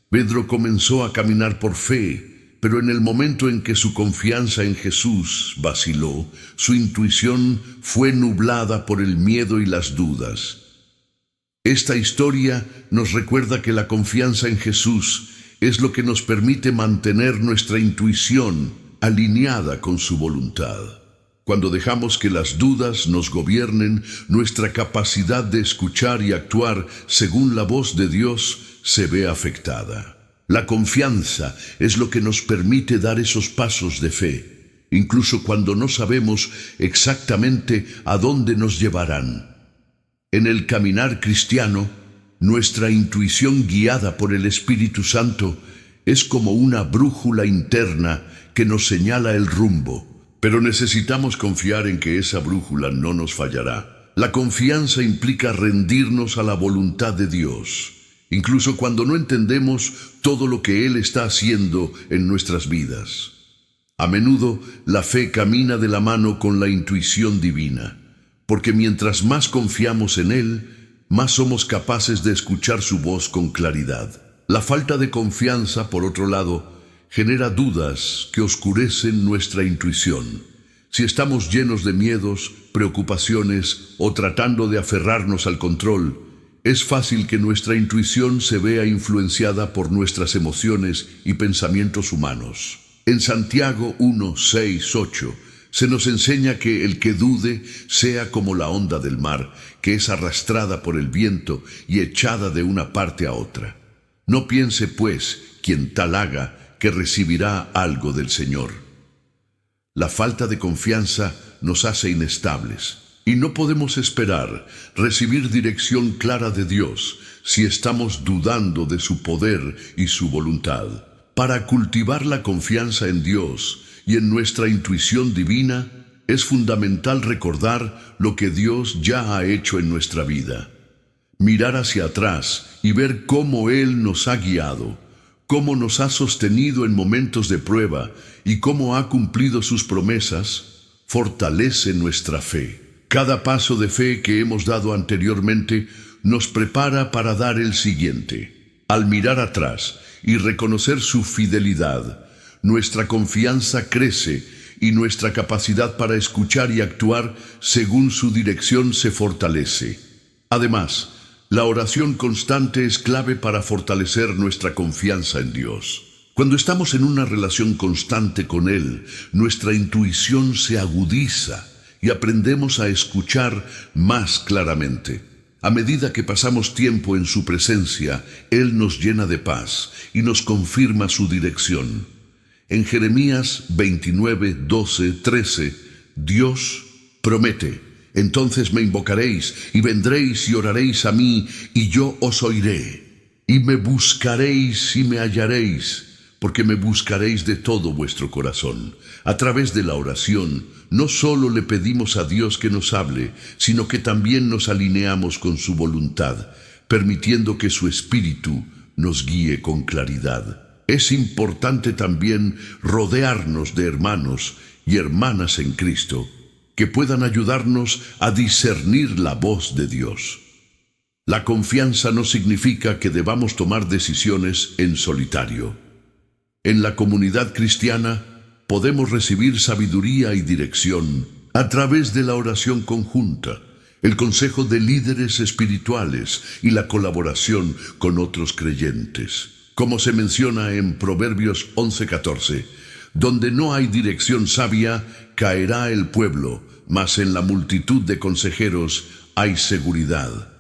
Pedro comenzó a caminar por fe, pero en el momento en que su confianza en Jesús vaciló, su intuición fue nublada por el miedo y las dudas. Esta historia nos recuerda que la confianza en Jesús es lo que nos permite mantener nuestra intuición alineada con su voluntad. Cuando dejamos que las dudas nos gobiernen, nuestra capacidad de escuchar y actuar según la voz de Dios se ve afectada. La confianza es lo que nos permite dar esos pasos de fe, incluso cuando no sabemos exactamente a dónde nos llevarán. En el caminar cristiano, nuestra intuición guiada por el Espíritu Santo es como una brújula interna que nos señala el rumbo, pero necesitamos confiar en que esa brújula no nos fallará. La confianza implica rendirnos a la voluntad de Dios, incluso cuando no entendemos todo lo que Él está haciendo en nuestras vidas. A menudo, la fe camina de la mano con la intuición divina, porque mientras más confiamos en Él, más somos capaces de escuchar su voz con claridad. La falta de confianza, por otro lado, genera dudas que oscurecen nuestra intuición. Si estamos llenos de miedos, preocupaciones o tratando de aferrarnos al control, es fácil que nuestra intuición se vea influenciada por nuestras emociones y pensamientos humanos. En Santiago 1, 6, 8, se nos enseña que el que dude sea como la onda del mar, que es arrastrada por el viento y echada de una parte a otra. No piense, pues, quien tal haga, que recibirá algo del Señor. La falta de confianza nos hace inestables, y no podemos esperar recibir dirección clara de Dios si estamos dudando de su poder y su voluntad. Para cultivar la confianza en Dios y en nuestra intuición divina, es fundamental recordar lo que Dios ya ha hecho en nuestra vida. Mirar hacia atrás y ver cómo Él nos ha guiado, cómo nos ha sostenido en momentos de prueba y cómo ha cumplido sus promesas, fortalece nuestra fe. Cada paso de fe que hemos dado anteriormente nos prepara para dar el siguiente. Al mirar atrás y reconocer su fidelidad, nuestra confianza crece y nuestra capacidad para escuchar y actuar según su dirección se fortalece. Además, la oración constante es clave para fortalecer nuestra confianza en Dios. Cuando estamos en una relación constante con Él, nuestra intuición se agudiza y aprendemos a escuchar más claramente. A medida que pasamos tiempo en su presencia, Él nos llena de paz y nos confirma su dirección. En Jeremías 29, 12, 13, Dios promete: entonces me invocaréis y vendréis y oraréis a mí, y yo os oiré. Y me buscaréis y me hallaréis, porque me buscaréis de todo vuestro corazón. A través de la oración, no solo le pedimos a Dios que nos hable, sino que también nos alineamos con su voluntad, permitiendo que su Espíritu nos guíe con claridad. Es importante también rodearnos de hermanos y hermanas en Cristo, que puedan ayudarnos a discernir la voz de Dios. La confianza no significa que debamos tomar decisiones en solitario. En la comunidad cristiana podemos recibir sabiduría y dirección a través de la oración conjunta, el consejo de líderes espirituales y la colaboración con otros creyentes. Como se menciona en Proverbios 11:14, donde no hay dirección sabia, caerá el pueblo, mas en la multitud de consejeros hay seguridad.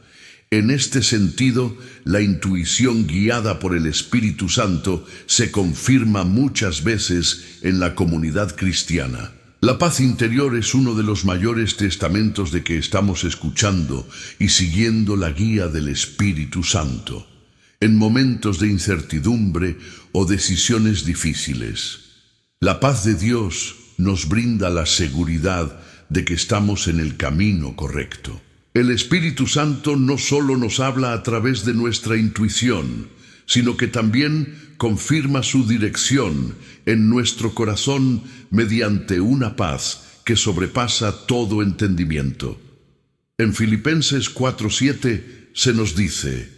En este sentido, la intuición guiada por el Espíritu Santo se confirma muchas veces en la comunidad cristiana. La paz interior es uno de los mayores testamentos de que estamos escuchando y siguiendo la guía del Espíritu Santo en momentos de incertidumbre o decisiones difíciles. La paz de Dios nos brinda la seguridad de que estamos en el camino correcto. El Espíritu Santo no solo nos habla a través de nuestra intuición, sino que también confirma su dirección en nuestro corazón mediante una paz que sobrepasa todo entendimiento. En Filipenses 4:7 se nos dice: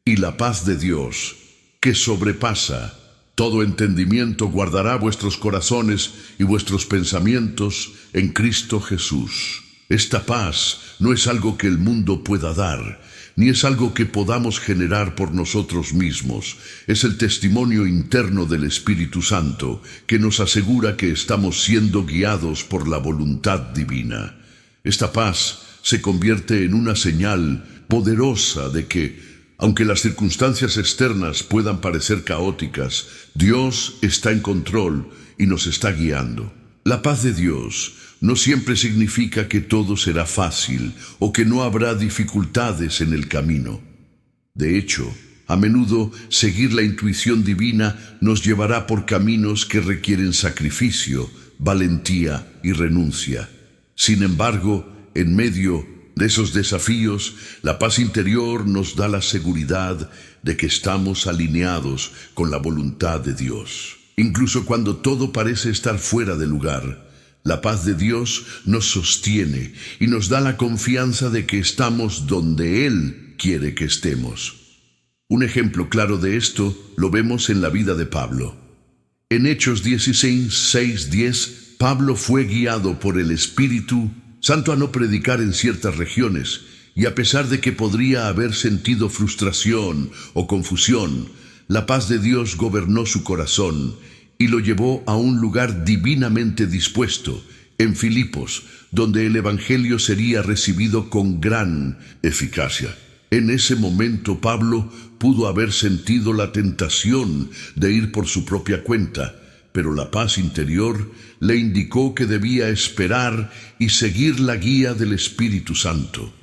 y la paz de Dios, que sobrepasa todo entendimiento, guardará vuestros corazones y vuestros pensamientos en Cristo Jesús. Esta paz no es algo que el mundo pueda dar, ni es algo que podamos generar por nosotros mismos. Es el testimonio interno del Espíritu Santo que nos asegura que estamos siendo guiados por la voluntad divina. Esta paz se convierte en una señal poderosa de que, aunque las circunstancias externas puedan parecer caóticas, Dios está en control y nos está guiando. La paz de Dios no siempre significa que todo será fácil o que no habrá dificultades en el camino. De hecho, a menudo seguir la intuición divina nos llevará por caminos que requieren sacrificio, valentía y renuncia. Sin embargo, en medio de esos desafíos, la paz interior nos da la seguridad de que estamos alineados con la voluntad de Dios. Incluso cuando todo parece estar fuera de lugar, la paz de Dios nos sostiene y nos da la confianza de que estamos donde Él quiere que estemos. Un ejemplo claro de esto lo vemos en la vida de Pablo. En Hechos 16:6-10, Pablo fue guiado por el Espíritu Santo a no predicar en ciertas regiones, y a pesar de que podría haber sentido frustración o confusión, la paz de Dios gobernó su corazón y lo llevó a un lugar divinamente dispuesto, en Filipos, donde el Evangelio sería recibido con gran eficacia. En ese momento Pablo pudo haber sentido la tentación de ir por su propia cuenta, pero la paz interior le indicó que debía esperar y seguir la guía del Espíritu Santo.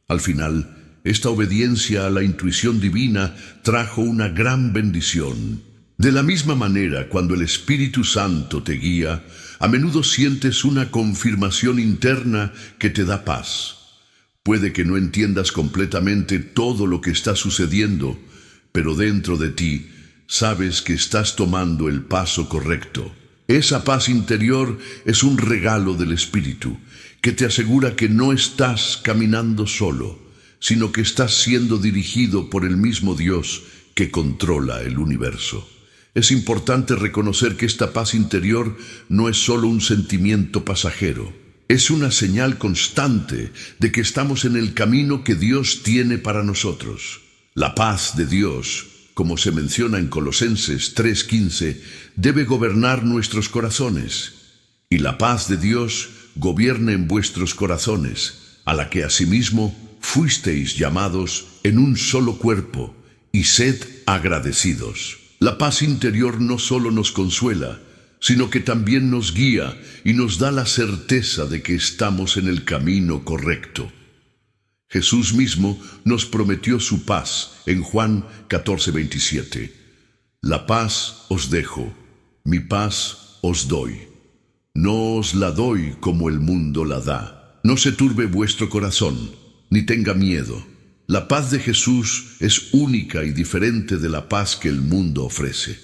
Al final, esta obediencia a la intuición divina trajo una gran bendición. De la misma manera, cuando el Espíritu Santo te guía, a menudo sientes una confirmación interna que te da paz. Puede que no entiendas completamente todo lo que está sucediendo, pero dentro de ti sabes que estás tomando el paso correcto. Esa paz interior es un regalo del Espíritu, que te asegura que no estás caminando solo, sino que estás siendo dirigido por el mismo Dios que controla el universo. Es importante reconocer que esta paz interior no es solo un sentimiento pasajero. Es una señal constante de que estamos en el camino que Dios tiene para nosotros. La paz de Dios, como se menciona en Colosenses 3:15, debe gobernar nuestros corazones. Y la paz de Dios gobierne en vuestros corazones, a la que asimismo fuisteis llamados en un solo cuerpo, y sed agradecidos. La paz interior no solo nos consuela, sino que también nos guía y nos da la certeza de que estamos en el camino correcto. Jesús mismo nos prometió su paz en Juan 14:27. La paz os dejo, mi paz os doy. No os la doy como el mundo la da. No se turbe vuestro corazón, ni tenga miedo. La paz de Jesús es única y diferente de la paz que el mundo ofrece.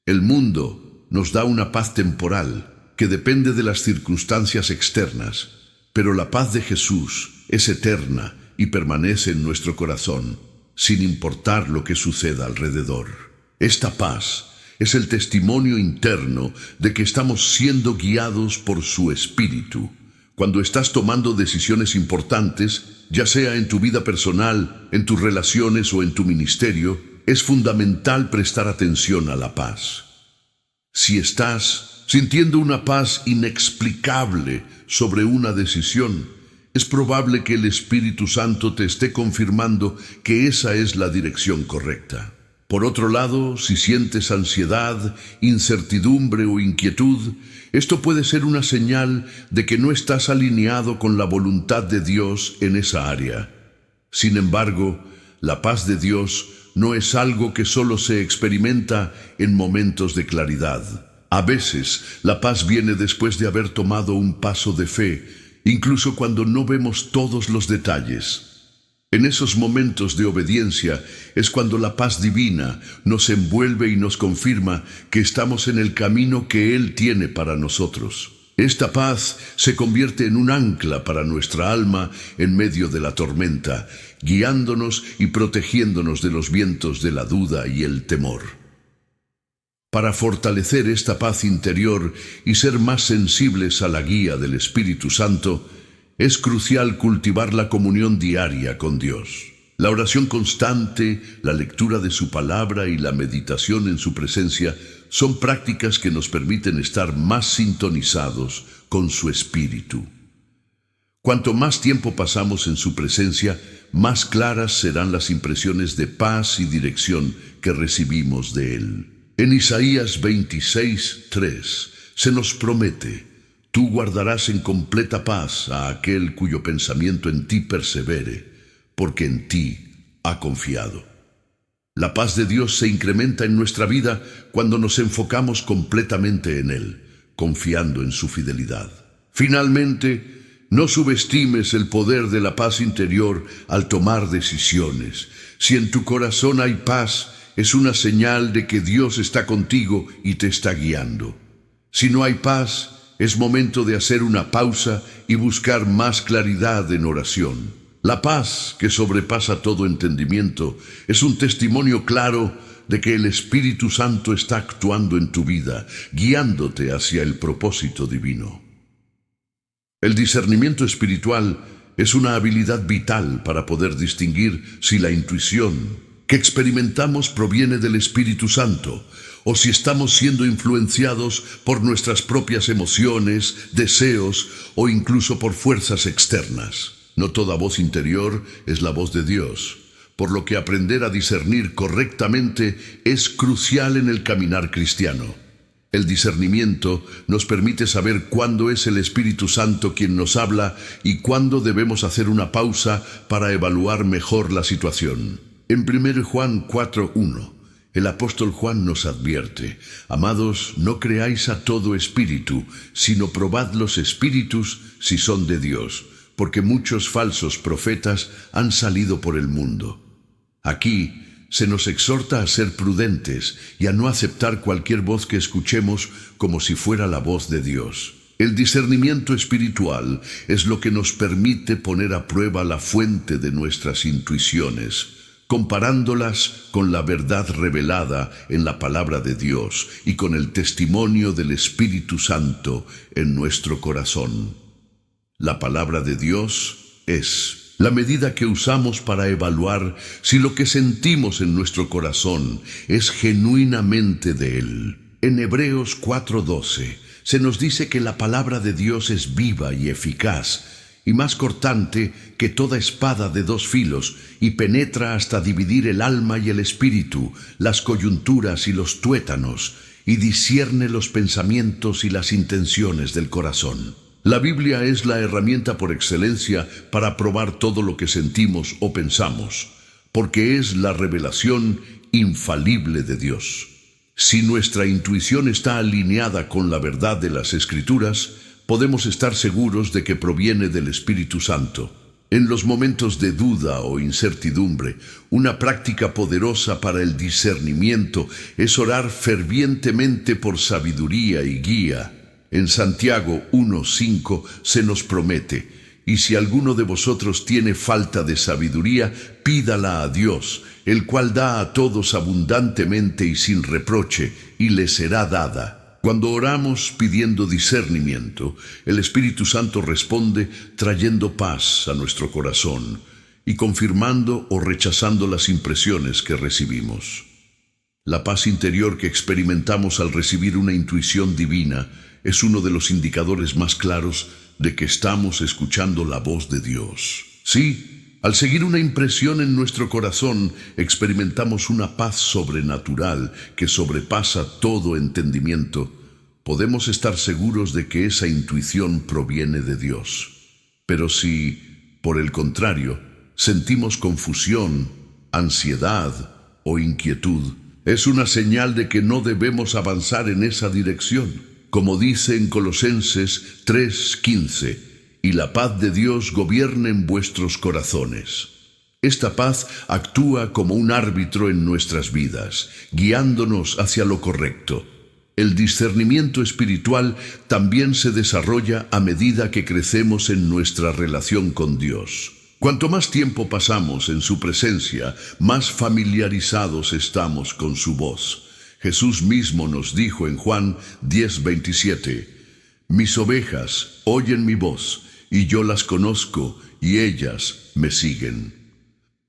El mundo nos da una paz temporal que depende de las circunstancias externas, pero la paz de Jesús es eterna y permanece en nuestro corazón, sin importar lo que suceda alrededor. Esta paz es el testimonio interno de que estamos siendo guiados por su Espíritu. Cuando estás tomando decisiones importantes, ya sea en tu vida personal, en tus relaciones o en tu ministerio, es fundamental prestar atención a la paz. Si estás sintiendo una paz inexplicable sobre una decisión, es probable que el Espíritu Santo te esté confirmando que esa es la dirección correcta. Por otro lado, si sientes ansiedad, incertidumbre o inquietud, esto puede ser una señal de que no estás alineado con la voluntad de Dios en esa área. Sin embargo, la paz de Dios no es algo que solo se experimenta en momentos de claridad. A veces, la paz viene después de haber tomado un paso de fe, incluso cuando no vemos todos los detalles. En esos momentos de obediencia es cuando la paz divina nos envuelve y nos confirma que estamos en el camino que Él tiene para nosotros. Esta paz se convierte en un ancla para nuestra alma en medio de la tormenta, guiándonos y protegiéndonos de los vientos de la duda y el temor. Para fortalecer esta paz interior y ser más sensibles a la guía del Espíritu Santo, es crucial cultivar la comunión diaria con Dios. La oración constante, la lectura de su palabra y la meditación en su presencia son prácticas que nos permiten estar más sintonizados con su Espíritu. Cuanto más tiempo pasamos en su presencia, más claras serán las impresiones de paz y dirección que recibimos de Él. En Isaías 26:3 se nos promete: tú guardarás en completa paz a aquel cuyo pensamiento en ti persevere, porque en ti ha confiado. La paz de Dios se incrementa en nuestra vida cuando nos enfocamos completamente en Él, confiando en su fidelidad. Finalmente, no subestimes el poder de la paz interior al tomar decisiones. Si en tu corazón hay paz, es una señal de que Dios está contigo y te está guiando. Si no hay paz, es momento de hacer una pausa y buscar más claridad en oración. La paz, que sobrepasa todo entendimiento, es un testimonio claro de que el Espíritu Santo está actuando en tu vida, guiándote hacia el propósito divino. El discernimiento espiritual es una habilidad vital para poder distinguir si la intuición que experimentamos proviene del Espíritu Santo, o si estamos siendo influenciados por nuestras propias emociones, deseos o incluso por fuerzas externas. No toda voz interior es la voz de Dios, por lo que aprender a discernir correctamente es crucial en el caminar cristiano. El discernimiento nos permite saber cuándo es el Espíritu Santo quien nos habla y cuándo debemos hacer una pausa para evaluar mejor la situación. En 1 Juan 4:1, el apóstol Juan nos advierte: amados, no creáis a todo espíritu, sino probad los espíritus si son de Dios, porque muchos falsos profetas han salido por el mundo. Aquí se nos exhorta a ser prudentes y a no aceptar cualquier voz que escuchemos como si fuera la voz de Dios. El discernimiento espiritual es lo que nos permite poner a prueba la fuente de nuestras intuiciones, comparándolas con la verdad revelada en la palabra de Dios y con el testimonio del Espíritu Santo en nuestro corazón. La palabra de Dios es la medida que usamos para evaluar si lo que sentimos en nuestro corazón es genuinamente de Él. En Hebreos 4:12 se nos dice que la palabra de Dios es viva y eficaz, y más cortante que toda espada de dos filos, y penetra hasta dividir el alma y el espíritu, las coyunturas y los tuétanos, y discierne los pensamientos y las intenciones del corazón. La Biblia es la herramienta por excelencia para probar todo lo que sentimos o pensamos, porque es la revelación infalible de Dios. Si nuestra intuición está alineada con la verdad de las Escrituras, podemos estar seguros de que proviene del Espíritu Santo. En los momentos de duda o incertidumbre, una práctica poderosa para el discernimiento es orar fervientemente por sabiduría y guía. En Santiago 1:5 se nos promete: y si alguno de vosotros tiene falta de sabiduría, pídala a Dios, el cual da a todos abundantemente y sin reproche, y le será dada. Cuando oramos pidiendo discernimiento, el Espíritu Santo responde trayendo paz a nuestro corazón y confirmando o rechazando las impresiones que recibimos. La paz interior que experimentamos al recibir una intuición divina es uno de los indicadores más claros de que estamos escuchando la voz de Dios. Sí, al seguir una impresión en nuestro corazón, experimentamos una paz sobrenatural que sobrepasa todo entendimiento. Podemos estar seguros de que esa intuición proviene de Dios. Pero si, por el contrario, sentimos confusión, ansiedad o inquietud, es una señal de que no debemos avanzar en esa dirección. Como dice en Colosenses 3:15, y la paz de Dios gobierne en vuestros corazones. Esta paz actúa como un árbitro en nuestras vidas, guiándonos hacia lo correcto. El discernimiento espiritual también se desarrolla a medida que crecemos en nuestra relación con Dios. Cuanto más tiempo pasamos en su presencia, más familiarizados estamos con su voz. Jesús mismo nos dijo en Juan 10:27, mis ovejas oyen mi voz, y yo las conozco, y ellas me siguen.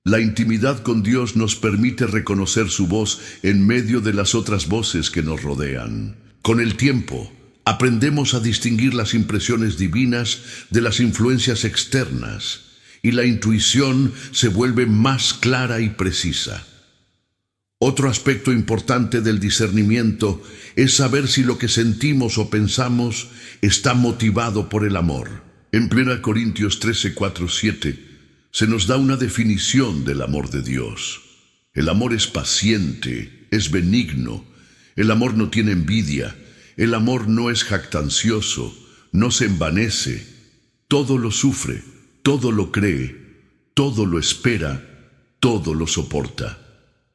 La intimidad con Dios nos permite reconocer su voz en medio de las otras voces que nos rodean. Con el tiempo, aprendemos a distinguir las impresiones divinas de las influencias externas, y la intuición se vuelve más clara y precisa. Otro aspecto importante del discernimiento es saber si lo que sentimos o pensamos está motivado por el amor. En 1 Corintios 13:4-7 se nos da una definición del amor de Dios. El amor es paciente, es benigno, el amor no tiene envidia, el amor no es jactancioso, no se envanece, todo lo sufre, todo lo cree, todo lo espera, todo lo soporta.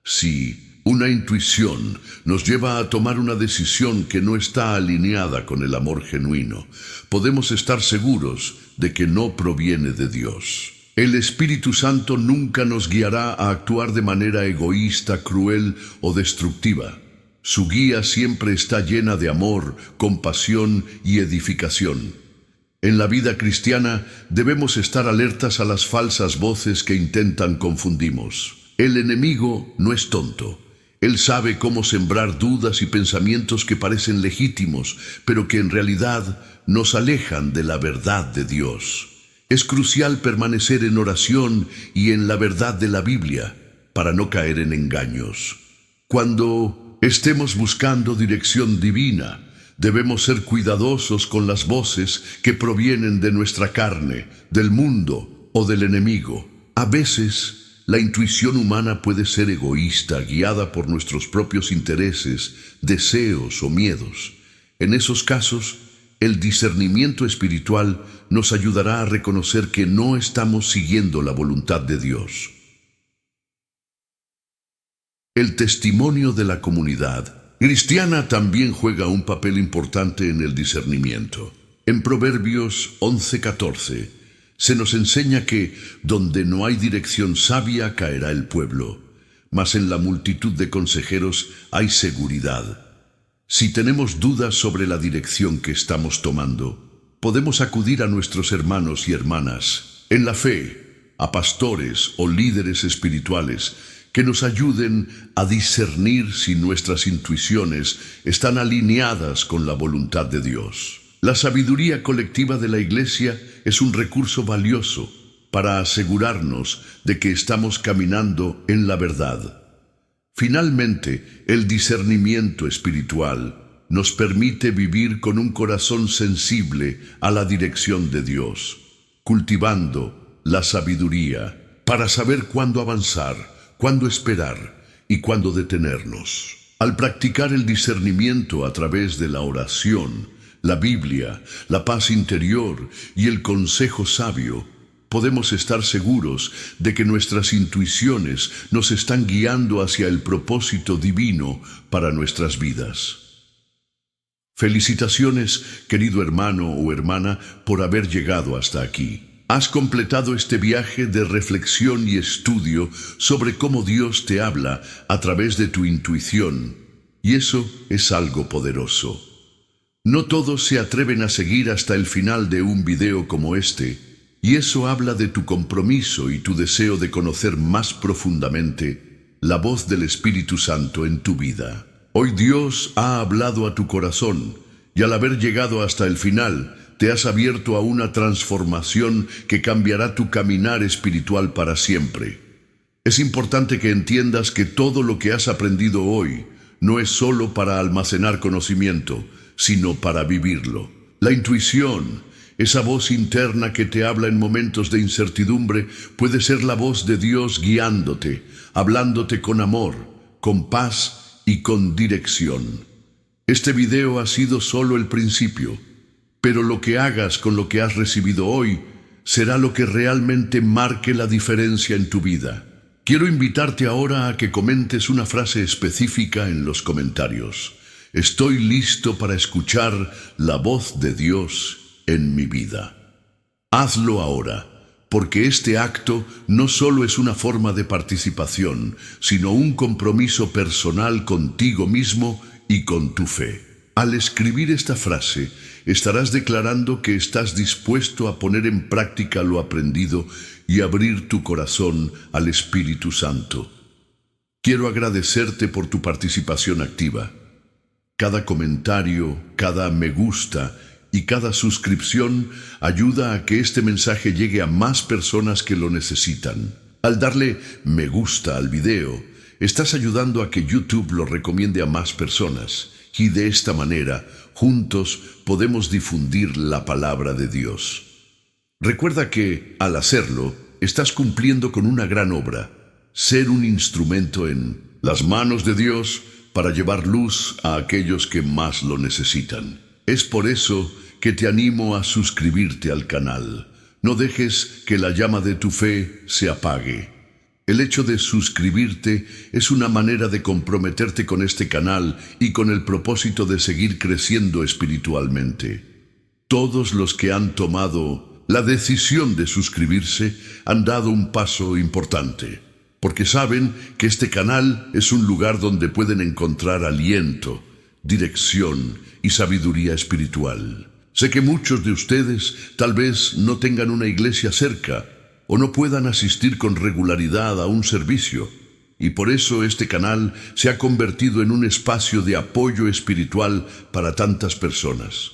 Si una intuición nos lleva a tomar una decisión que no está alineada con el amor genuino, podemos estar seguros de que no proviene de Dios. El Espíritu Santo nunca nos guiará a actuar de manera egoísta, cruel o destructiva. Su guía siempre está llena de amor, compasión y edificación. En la vida cristiana debemos estar alertas a las falsas voces que intentan confundirnos. El enemigo no es tonto. Él sabe cómo sembrar dudas y pensamientos que parecen legítimos, pero que en realidad nos alejan de la verdad de Dios. Es crucial permanecer en oración y en la verdad de la Biblia para no caer en engaños. Cuando estemos buscando dirección divina, debemos ser cuidadosos con las voces que provienen de nuestra carne, del mundo o del enemigo. A veces, la intuición humana puede ser egoísta, guiada por nuestros propios intereses, deseos o miedos. En esos casos, el discernimiento espiritual nos ayudará a reconocer que no estamos siguiendo la voluntad de Dios. El testimonio de la comunidad cristiana también juega un papel importante en el discernimiento. En Proverbios 11:14 se nos enseña que donde no hay dirección sabia caerá el pueblo, mas en la multitud de consejeros hay seguridad. Si tenemos dudas sobre la dirección que estamos tomando, podemos acudir a nuestros hermanos y hermanas en la fe, a pastores o líderes espirituales que nos ayuden a discernir si nuestras intuiciones están alineadas con la voluntad de Dios. La sabiduría colectiva de la Iglesia es un recurso valioso para asegurarnos de que estamos caminando en la verdad. Finalmente, el discernimiento espiritual nos permite vivir con un corazón sensible a la dirección de Dios, cultivando la sabiduría para saber cuándo avanzar, cuándo esperar y cuándo detenernos. Al practicar el discernimiento a través de la oración, la Biblia, la paz interior y el consejo sabio, podemos estar seguros de que nuestras intuiciones nos están guiando hacia el propósito divino para nuestras vidas. Felicitaciones, querido hermano o hermana, por haber llegado hasta aquí. Has completado este viaje de reflexión y estudio sobre cómo Dios te habla a través de tu intuición, y eso es algo poderoso. No todos se atreven a seguir hasta el final de un video como este, y eso habla de tu compromiso y tu deseo de conocer más profundamente la voz del Espíritu Santo en tu vida. Hoy Dios ha hablado a tu corazón, y al haber llegado hasta el final, te has abierto a una transformación que cambiará tu caminar espiritual para siempre. Es importante que entiendas que todo lo que has aprendido hoy no es solo para almacenar conocimiento, sino para vivirlo. La intuición, esa voz interna que te habla en momentos de incertidumbre, puede ser la voz de Dios guiándote, hablándote con amor, con paz y con dirección. Este video ha sido solo el principio, pero lo que hagas con lo que has recibido hoy será lo que realmente marque la diferencia en tu vida. Quiero invitarte ahora a que comentes una frase específica en los comentarios. Estoy listo para escuchar la voz de Dios en mi vida. Hazlo ahora, porque este acto no solo es una forma de participación, sino un compromiso personal contigo mismo y con tu fe. Al escribir esta frase, estarás declarando que estás dispuesto a poner en práctica lo aprendido y abrir tu corazón al Espíritu Santo. Quiero agradecerte por tu participación activa. Cada comentario, cada me gusta y cada suscripción ayuda a que este mensaje llegue a más personas que lo necesitan. Al darle me gusta al video, estás ayudando a que YouTube lo recomiende a más personas, y de esta manera, juntos podemos difundir la palabra de Dios. Recuerda que, al hacerlo, estás cumpliendo con una gran obra: ser un instrumento en las manos de Dios para llevar luz a aquellos que más lo necesitan. Es por eso que te animo a suscribirte al canal. No dejes que la llama de tu fe se apague. El hecho de suscribirte es una manera de comprometerte con este canal y con el propósito de seguir creciendo espiritualmente. Todos los que han tomado la decisión de suscribirse han dado un paso importante, porque saben que este canal es un lugar donde pueden encontrar aliento, dirección y sabiduría espiritual. Sé que muchos de ustedes tal vez no tengan una iglesia cerca o no puedan asistir con regularidad a un servicio, y por eso este canal se ha convertido en un espacio de apoyo espiritual para tantas personas.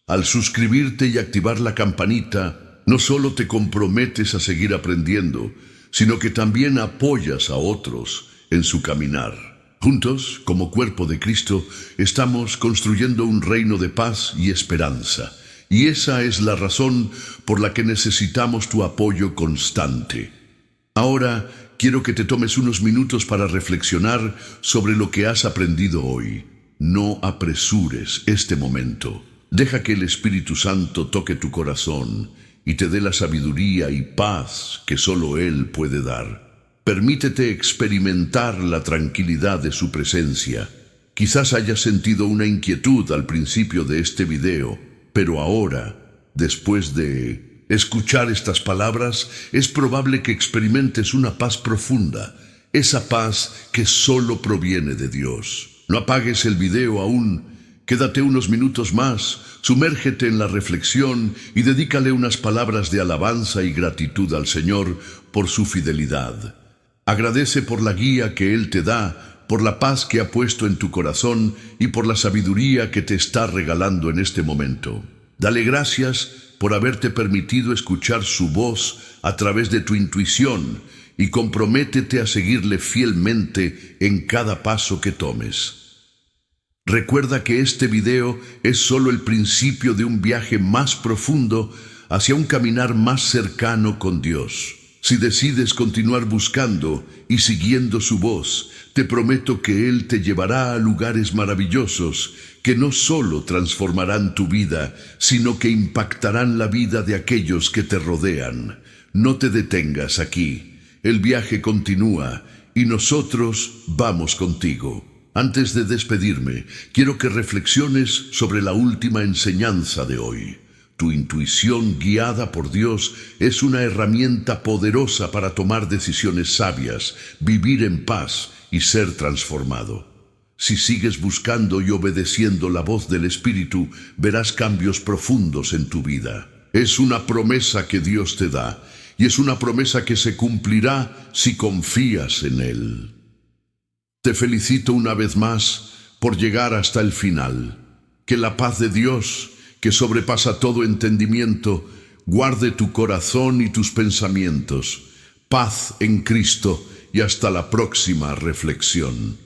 Al suscribirte y activar la campanita, no solo te comprometes a seguir aprendiendo, sino que también apoyas a otros en su caminar. Juntos, como cuerpo de Cristo, estamos construyendo un reino de paz y esperanza. Y esa es la razón por la que necesitamos tu apoyo constante. Ahora, quiero que te tomes unos minutos para reflexionar sobre lo que has aprendido hoy. No apresures este momento. Deja que el Espíritu Santo toque tu corazón y te dé la sabiduría y paz que solo Él puede dar. Permítete experimentar la tranquilidad de su presencia. Quizás hayas sentido una inquietud al principio de este video, pero ahora, después de escuchar estas palabras, es probable que experimentes una paz profunda, esa paz que solo proviene de Dios. No apagues el video aún. Quédate unos minutos más, sumérgete en la reflexión y dedícale unas palabras de alabanza y gratitud al Señor por su fidelidad. Agradece por la guía que Él te da, por la paz que ha puesto en tu corazón y por la sabiduría que te está regalando en este momento. Dale gracias por haberte permitido escuchar su voz a través de tu intuición y comprométete a seguirle fielmente en cada paso que tomes. Recuerda que este video es solo el principio de un viaje más profundo hacia un caminar más cercano con Dios. Si decides continuar buscando y siguiendo su voz, te prometo que Él te llevará a lugares maravillosos que no solo transformarán tu vida, sino que impactarán la vida de aquellos que te rodean. No te detengas aquí. El viaje continúa y nosotros vamos contigo. Antes de despedirme, quiero que reflexiones sobre la última enseñanza de hoy. Tu intuición guiada por Dios es una herramienta poderosa para tomar decisiones sabias, vivir en paz y ser transformado. Si sigues buscando y obedeciendo la voz del Espíritu, verás cambios profundos en tu vida. Es una promesa que Dios te da, y es una promesa que se cumplirá si confías en Él. Te felicito una vez más por llegar hasta el final. Que la paz de Dios, que sobrepasa todo entendimiento, guarde tu corazón y tus pensamientos. Paz en Cristo y hasta la próxima reflexión.